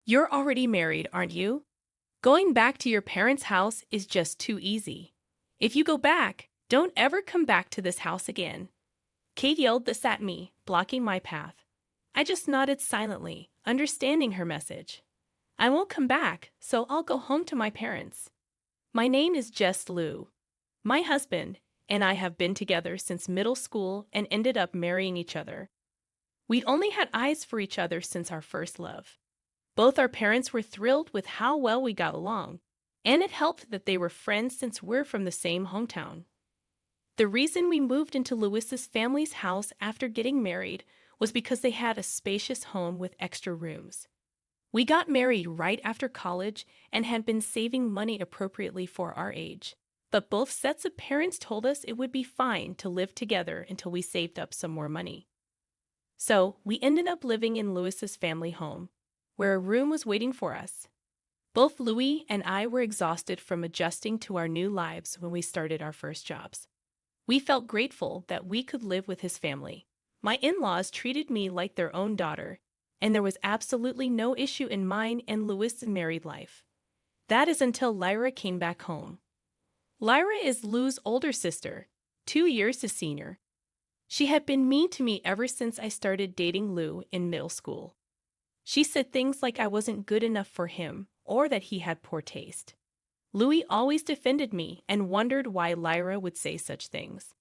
You're already married, aren't you? Going back to your parents' house is just too easy. If you go back, don't ever come back to this house again. Kate yelled this at me, blocking my path. I just nodded silently, understanding her message. I won't come back, so I'll go home to my parents. My name is Jess Lou. My husband and I have been together since middle school and ended up marrying each other. We'd only had eyes for each other since our first love. Both our parents were thrilled with how well we got along, and it helped that they were friends since we're from the same hometown. The reason we moved into Lewis's family's house after getting married was because they had a spacious home with extra rooms. We got married right after college and had been saving money appropriately for our age, but both sets of parents told us it would be fine to live together until we saved up some more money. So we ended up living in Lewis's family home, where a room was waiting for us. Both Louis and I were exhausted from adjusting to our new lives when we started our first jobs. We felt grateful that we could live with his family. My in-laws treated me like their own daughter, and there was absolutely no issue in mine and Louis' married life. That is until Lyra came back home. Lyra is Lou's older sister, 2 years his senior. She had been mean to me ever since I started dating Lou in middle school. She said things like I wasn't good enough for him or that he had poor taste. Louis always defended me and wondered why Lyra would say such things.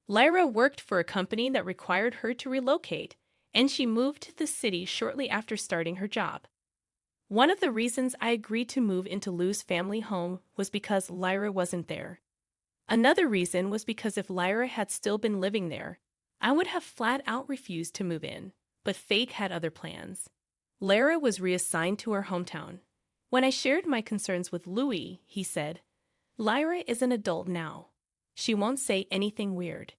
Lyra worked for a company that required her to relocate, and she moved to the city shortly after starting her job. One of the reasons I agreed to move into Lou's family home was because Lyra wasn't there. Another reason was because if Lyra had still been living there, I would have flat out refused to move in, but fate had other plans. Lyra was reassigned to her hometown. When I shared my concerns with Louis, he said, "Lyra is an adult now. She won't say anything weird."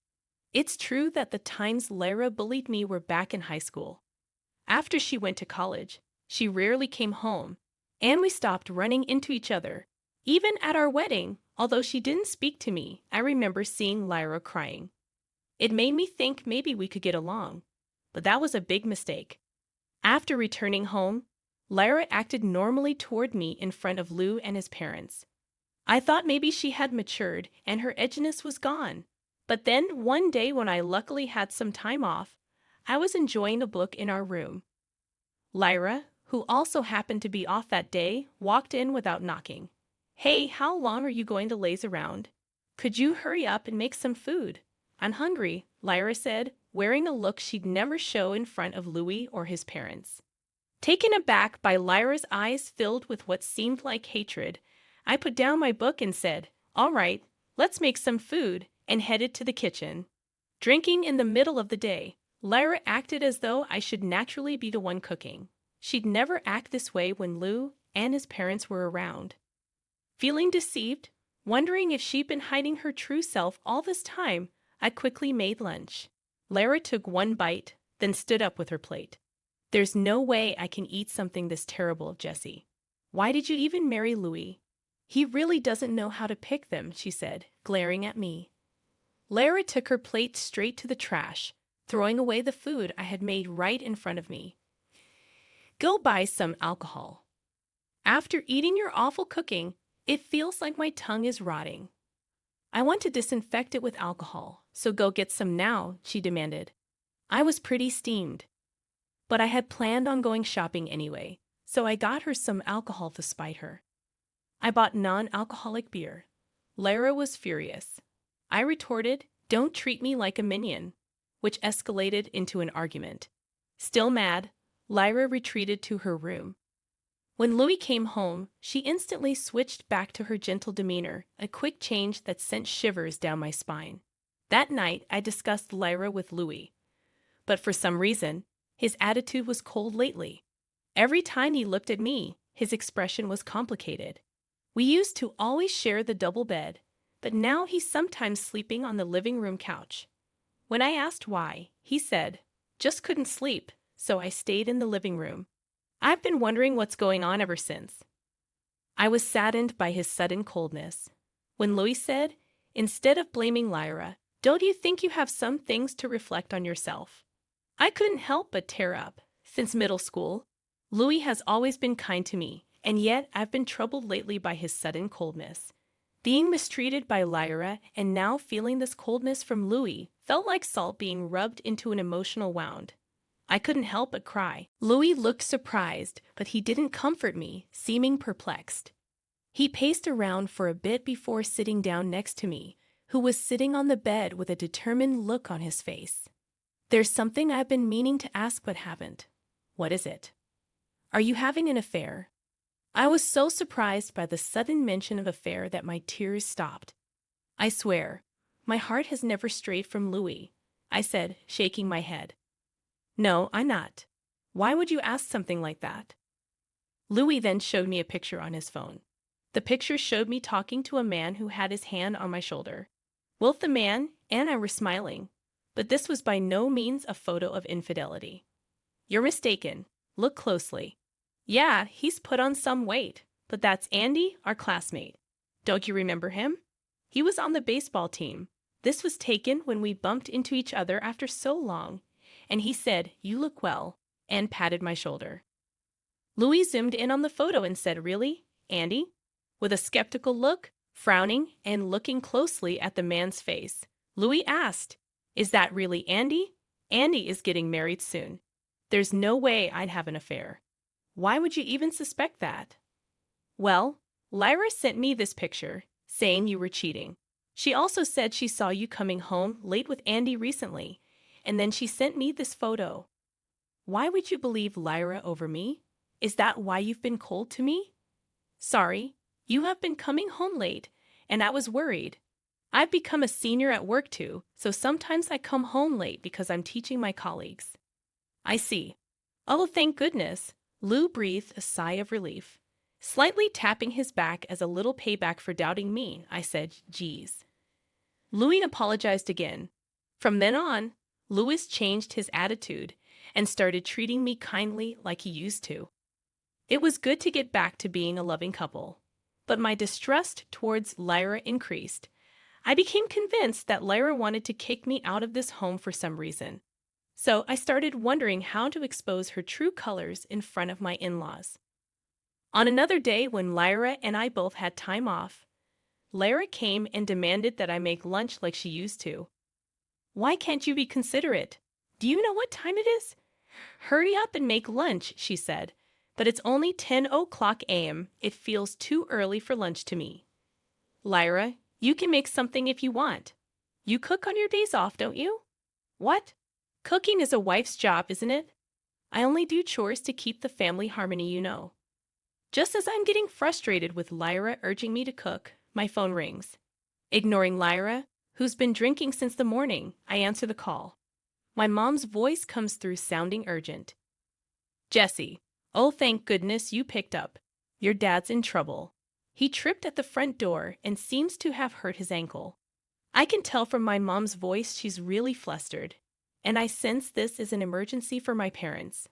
It's true that the times Lyra bullied me were back in high school. After she went to college, she rarely came home, and we stopped running into each other. Even at our wedding, although she didn't speak to me, I remember seeing Lyra crying. It made me think maybe we could get along, but that was a big mistake. After returning home, Lyra acted normally toward me in front of Lou and his parents. I thought maybe she had matured and her edginess was gone. But then one day when I luckily had some time off, I was enjoying a book in our room. Lyra, who also happened to be off that day, walked in without knocking. "Hey, how long are you going to laze around? Could you hurry up and make some food? I'm hungry," Lyra said, wearing a look she'd never show in front of Louis or his parents. Taken aback by Lyra's eyes filled with what seemed like hatred, I put down my book and said, "All right, let's make some food," and headed to the kitchen. Drinking in the middle of the day, Lyra acted as though I should naturally be the one cooking. She'd never act this way when Lou and his parents were around. Feeling deceived, wondering if she'd been hiding her true self all this time, I quickly made lunch. Lyra took one bite, then stood up with her plate. "There's no way I can eat something this terrible, Jessie. Why did you even marry Louis? He really doesn't know how to pick them," she said, glaring at me. Lyra took her plate straight to the trash, throwing away the food I had made right in front of me. "Go buy some alcohol. After eating your awful cooking, it feels like my tongue is rotting." "I want to disinfect it with alcohol, so go get some now," she demanded. I was pretty steamed, but I had planned on going shopping anyway, so I got her some alcohol to spite her. I bought non-alcoholic beer. Lyra was furious. I retorted, "Don't treat me like a minion," which escalated into an argument. Still mad, Lyra retreated to her room. When Louis came home, she instantly switched back to her gentle demeanor, a quick change that sent shivers down my spine. That night, I discussed Lyra with Louis. But for some reason, his attitude was cold lately. Every time he looked at me, his expression was complicated. We used to always share the double bed, but now he's sometimes sleeping on the living room couch. When I asked why, he said, "Just couldn't sleep, so I stayed in the living room." I've been wondering what's going on ever since. I was saddened by his sudden coldness. When Louis said, "Instead of blaming Lyra, don't you think you have some things to reflect on yourself?" I couldn't help but tear up. Since middle school, Louis has always been kind to me, and yet I've been troubled lately by his sudden coldness. Being mistreated by Lyra and now feeling this coldness from Louis felt like salt being rubbed into an emotional wound. I couldn't help but cry. Louis looked surprised, but he didn't comfort me, seeming perplexed. He paced around for a bit before sitting down next to me, who was sitting on the bed with a determined look on his face. There's something I've been meaning to ask but haven't. What is it? Are you having an affair? I was so surprised by the sudden mention of affair that my tears stopped. I swear, my heart has never strayed from Louis, I said, shaking my head. No, I'm not. Why would you ask something like that? Louis then showed me a picture on his phone. The picture showed me talking to a man who had his hand on my shoulder. Both the man and I were smiling, but this was by no means a photo of infidelity. You're mistaken. Look closely. Yeah, he's put on some weight, but that's Andy, our classmate. Don't you remember him? He was on the baseball team. This was taken when we bumped into each other after so long, and he said, "You look well," and patted my shoulder. Louis zoomed in on the photo and said, "Really, Andy?" With a skeptical look, frowning, and looking closely at the man's face, Louis asked, "Is that really Andy? Andy is getting married soon. There's no way I'd have an affair." Why would you even suspect that? Well, Lyra sent me this picture, saying you were cheating. She also said she saw you coming home late with Andy recently, and then she sent me this photo. Why would you believe Lyra over me? Is that why you've been cold to me? Sorry, you have been coming home late, and I was worried. I've become a senior at work too, so sometimes I come home late because I'm teaching my colleagues. I see. Oh, thank goodness. Lou breathed a sigh of relief. Slightly tapping his back as a little payback for doubting me, I said, "Geez." Louis apologized again. From then on, Louis changed his attitude and started treating me kindly like he used to. It was good to get back to being a loving couple. But my distrust towards Lyra increased. I became convinced that Lyra wanted to kick me out of this home for some reason. So I started wondering how to expose her true colors in front of my in-laws. On another day when Lyra and I both had time off, Lyra came and demanded that I make lunch like she used to. Why can't you be considerate? Do you know what time it is? Hurry up and make lunch, she said. But it's only 10:00 a.m. It feels too early for lunch to me. Lyra, you can make something if you want. You cook on your days off, don't you? What? Cooking is a wife's job, isn't it? I only do chores to keep the family harmony, you know. Just as I'm getting frustrated with Lyra urging me to cook, my phone rings. Ignoring Lyra, who's been drinking since the morning, I answer the call. My mom's voice comes through sounding urgent. "Jesse, oh thank goodness you picked up. Your dad's in trouble. He tripped at the front door and seems to have hurt his ankle." I can tell from my mom's voice she's really flustered, and I sense this is an emergency for my parents.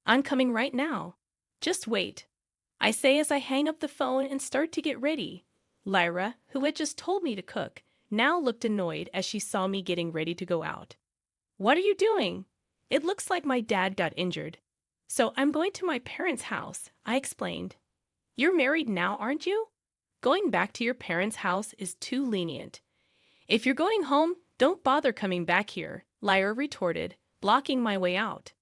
"I'm coming right now. Just wait," I say as I hang up the phone and start to get ready. Lyra, who had just told me to cook, now looked annoyed as she saw me getting ready to go out. "What are you doing?" "It looks like my dad got injured. So I'm going to my parents' house," I explained. "You're married now, aren't you? Going back to your parents' house is too lenient. If you're going home, don't bother coming back here," Lyra retorted, blocking my way out.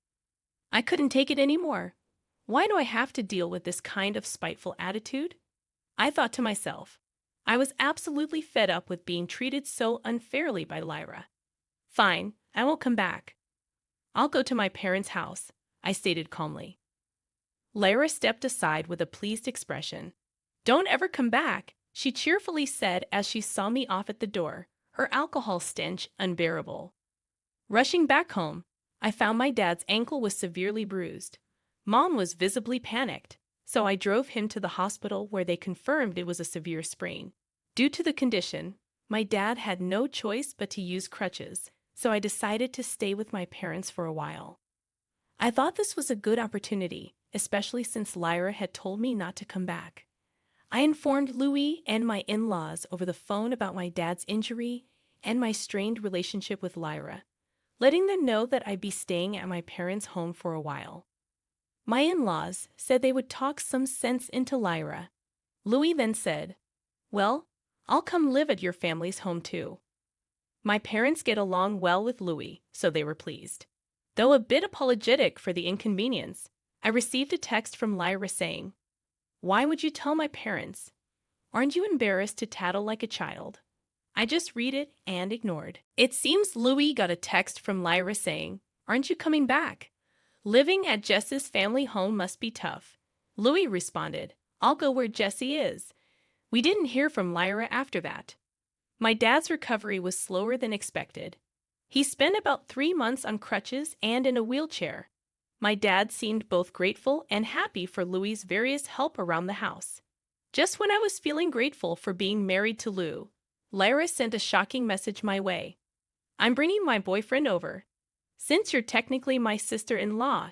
I couldn't take it anymore. Why do I have to deal with this kind of spiteful attitude? I thought to myself. I was absolutely fed up with being treated so unfairly by Lyra. "Fine, I won't come back. I'll go to my parents' house," I stated calmly. Lyra stepped aside with a pleased expression. "Don't ever come back," she cheerfully said as she saw me off at the door, her alcohol stench unbearable. Rushing back home, I found my dad's ankle was severely bruised. Mom was visibly panicked, so I drove him to the hospital where they confirmed it was a severe sprain. Due to the condition, my dad had no choice but to use crutches, so I decided to stay with my parents for a while. I thought this was a good opportunity, especially since Lyra had told me not to come back. I informed Louis and my in-laws over the phone about my dad's injury and my strained relationship with Lyra, letting them know that I'd be staying at my parents' home for a while. My in-laws said they would talk some sense into Lyra. Louis then said, "Well, I'll come live at your family's home too." My parents get along well with Louis, so they were pleased. Though a bit apologetic for the inconvenience, I received a text from Lyra saying, "Why would you tell my parents? Aren't you embarrassed to tattle like a child?" I just read it and ignored. It seems Louis got a text from Lyra saying, "Aren't you coming back? Living at Jess's family home must be tough." Louis responded, "I'll go where Jessie is." We didn't hear from Lyra after that. My dad's recovery was slower than expected. He spent about 3 months on crutches and in a wheelchair. My dad seemed both grateful and happy for Louis's various help around the house. Just when I was feeling grateful for being married to Lou, Lyra sent a shocking message my way. "I'm bringing my boyfriend over. Since you're technically my sister-in-law,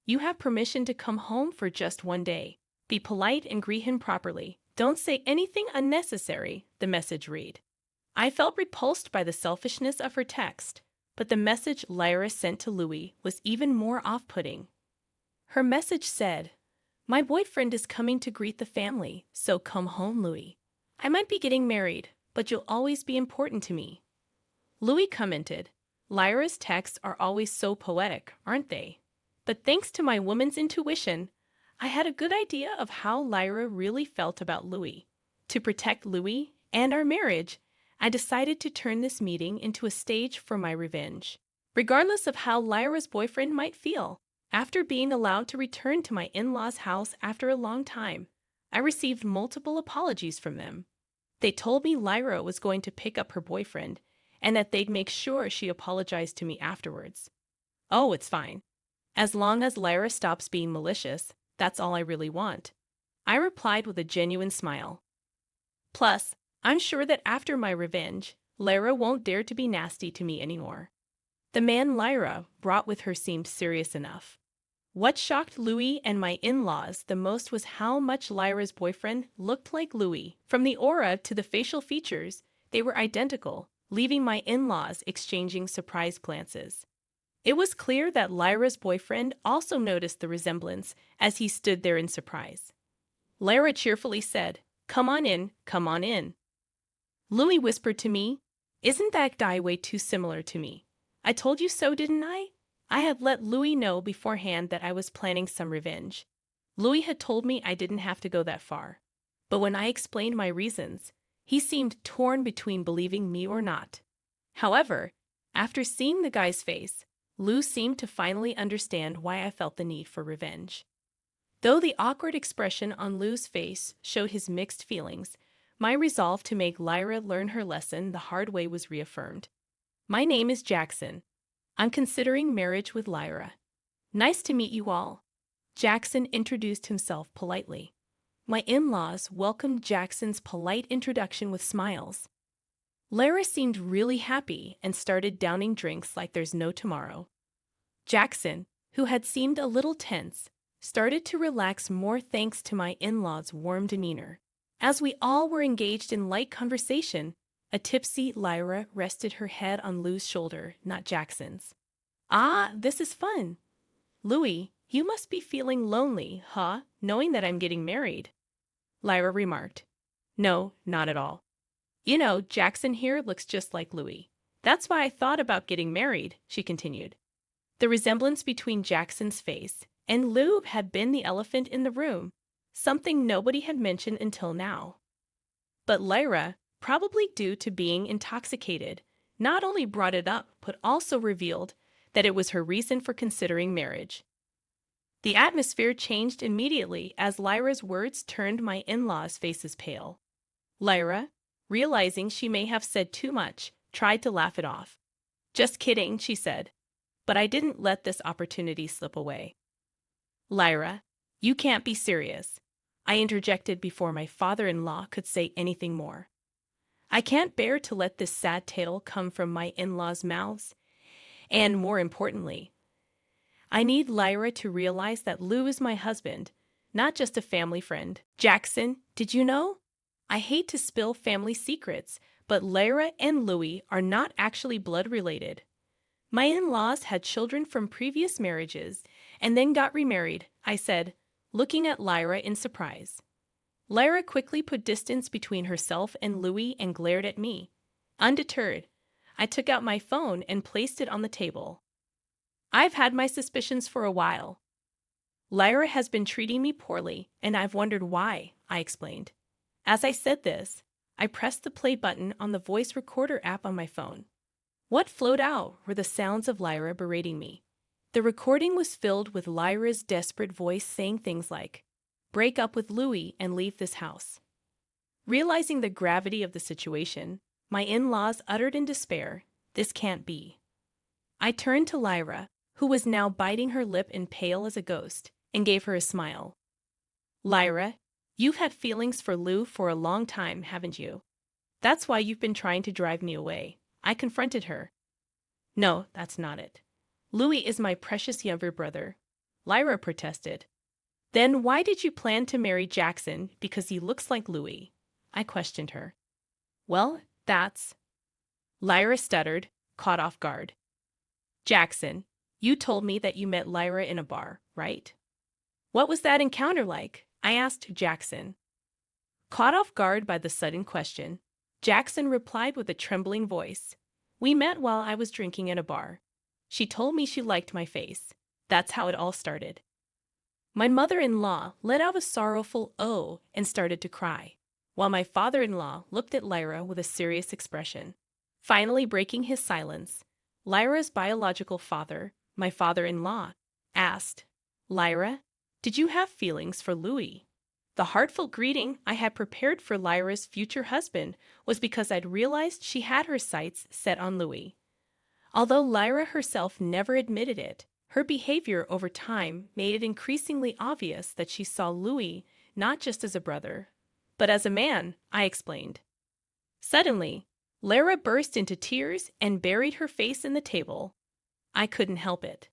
you have permission to come home for just one day. Be polite and greet him properly. Don't say anything unnecessary," the message read. I felt repulsed by the selfishness of her text, but the message Lyra sent to Louis was even more off-putting. Her message said, "My boyfriend is coming to greet the family, so come home, Louis. I might be getting married, but you'll always be important to me." Louis commented, "Lyra's texts are always so poetic, aren't they?" But thanks to my woman's intuition, I had a good idea of how Lyra really felt about Louis. To protect Louis and our marriage, I decided to turn this meeting into a stage for my revenge. Regardless of how Lyra's boyfriend might feel, after being allowed to return to my in-laws' house after a long time, I received multiple apologies from them. They told me Lyra was going to pick up her boyfriend and that they'd make sure she apologized to me afterwards. "Oh, it's fine. As long as Lyra stops being malicious, that's all I really want," I replied with a genuine smile. Plus, I'm sure that after my revenge, Lyra won't dare to be nasty to me anymore. The man Lyra brought with her seemed serious enough. What shocked Louis and my in-laws the most was how much Lyra's boyfriend looked like Louis. From the aura to the facial features, they were identical, leaving my in-laws exchanging surprised glances. It was clear that Lyra's boyfriend also noticed the resemblance as he stood there in surprise. Lyra cheerfully said, "Come on in, come on in." Louis whispered to me, "Isn't that guy way too similar to me? I told you so, didn't I?" I had let Louis know beforehand that I was planning some revenge. Louis had told me I didn't have to go that far. But when I explained my reasons, he seemed torn between believing me or not. However, after seeing the guy's face, Lou seemed to finally understand why I felt the need for revenge. Though the awkward expression on Lou's face showed his mixed feelings, my resolve to make Lyra learn her lesson the hard way was reaffirmed. "My name is Jackson. I'm considering marriage with Lyra. Nice to meet you all." Jackson introduced himself politely. My in-laws welcomed Jackson's polite introduction with smiles. Lyra seemed really happy and started downing drinks like there's no tomorrow. Jackson, who had seemed a little tense, started to relax more thanks to my in-laws' warm demeanor. As we all were engaged in light conversation, a tipsy Lyra rested her head on Lou's shoulder, not Jackson's. "Ah, this is fun. Louis, you must be feeling lonely, huh, knowing that I'm getting married?" Lyra remarked. "No, not at all. You know, Jackson here looks just like Louis. That's why I thought about getting married," she continued. The resemblance between Jackson's face and Lou had been the elephant in the room, something nobody had mentioned until now. But Lyra, probably due to being intoxicated, not only brought it up but also revealed that it was her reason for considering marriage. The atmosphere changed immediately as Lyra's words turned my in-laws' faces pale. Lyra, realizing she may have said too much, tried to laugh it off. "Just kidding," she said, but I didn't let this opportunity slip away. "Lyra, you can't be serious," I interjected before my father-in-law could say anything more. I can't bear to let this sad tale come from my in-laws' mouths, and more importantly, I need Lyra to realize that Lou is my husband, not just a family friend. "Jackson, did you know? I hate to spill family secrets, but Lyra and Louis are not actually blood related. My in-laws had children from previous marriages, and then got remarried, I said, looking at Lyra in surprise. Lyra quickly put distance between herself and Louis and glared at me. Undeterred, I took out my phone and placed it on the table. I've had my suspicions for a while. Lyra has been treating me poorly, and I've wondered why, I explained. As I said this, I pressed the play button on the voice recorder app on my phone. What flowed out were the sounds of Lyra berating me. The recording was filled with Lyra's desperate voice saying things like, "Break up with Louis and leave this house." Realizing the gravity of the situation, my in-laws uttered in despair, "This can't be." I turned to Lyra, who was now biting her lip and pale as a ghost, and gave her a smile. "Lyra, you've had feelings for Lou for a long time, haven't you? That's why you've been trying to drive me away," I confronted her. "No, that's not it. Louis is my precious younger brother," Lyra protested. "Then why did you plan to marry Jackson because he looks like Louis?" I questioned her. "Well, that's—" Lyra stuttered, caught off guard. "Jackson, you told me that you met Lyra in a bar, right? What was that encounter like?" I asked Jackson. Caught off guard by the sudden question, Jackson replied with a trembling voice, "We met while I was drinking in a bar. She told me she liked my face. That's how it all started." My mother-in-law let out a sorrowful "oh" and started to cry, while my father-in-law looked at Lyra with a serious expression. Finally breaking his silence, Lyra's biological father, my father-in-law, asked, "Lyra, did you have feelings for Louis?" The heartful greeting I had prepared for Lyra's future husband was because I'd realized she had her sights set on Louis. Although Lyra herself never admitted it, her behavior over time made it increasingly obvious that she saw Louis not just as a brother, but as a man, I explained. Suddenly, Lyra burst into tears and buried her face in the table. I couldn't help it.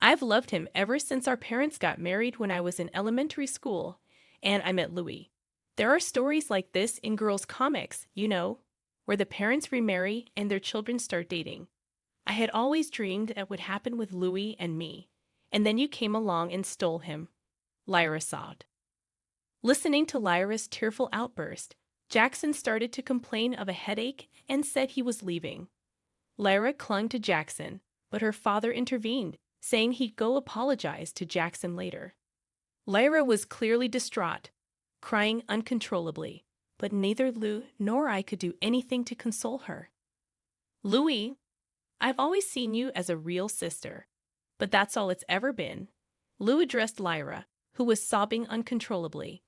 I've loved him ever since our parents got married when I was in elementary school, and I met Louis. There are stories like this in girls' comics, you know, where the parents remarry and their children start dating. I had always dreamed that would happen with Louis and me, and then you came along and stole him. Lyra sobbed. Listening to Lyra's tearful outburst, Jackson started to complain of a headache and said he was leaving. Lyra clung to Jackson, but her father intervened, saying he'd go apologize to Jackson later. Lyra was clearly distraught, crying uncontrollably, but neither Lou nor I could do anything to console her. "Louis, I've always seen you as a real sister, but that's all it's ever been," Lou addressed Lyra, who was sobbing uncontrollably.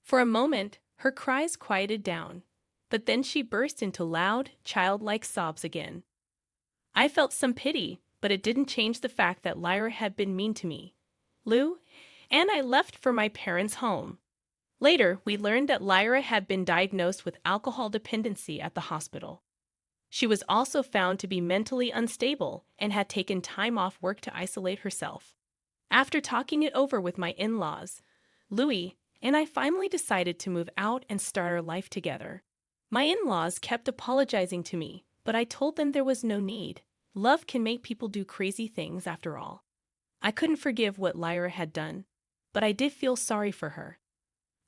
For a moment, her cries quieted down, but then she burst into loud, childlike sobs again. I felt some pity, but it didn't change the fact that Lyra had been mean to me, Lou, and I left for my parents' home. Later, we learned that Lyra had been diagnosed with alcohol dependency at the hospital. She was also found to be mentally unstable and had taken time off work to isolate herself. After talking it over with my in-laws, Louis and I finally decided to move out and start our life together. My in-laws kept apologizing to me, but I told them there was no need. Love can make people do crazy things after all. I couldn't forgive what Lyra had done, but I did feel sorry for her.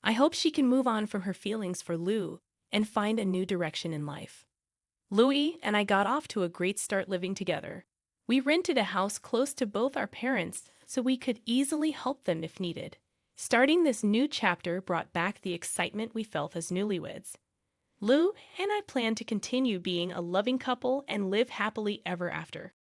I hope she can move on from her feelings for Lou and find a new direction in life. Louis and I got off to a great start living together. We rented a house close to both our parents so we could easily help them if needed. Starting this new chapter brought back the excitement we felt as newlyweds. Lou and I plan to continue being a loving couple and live happily ever after.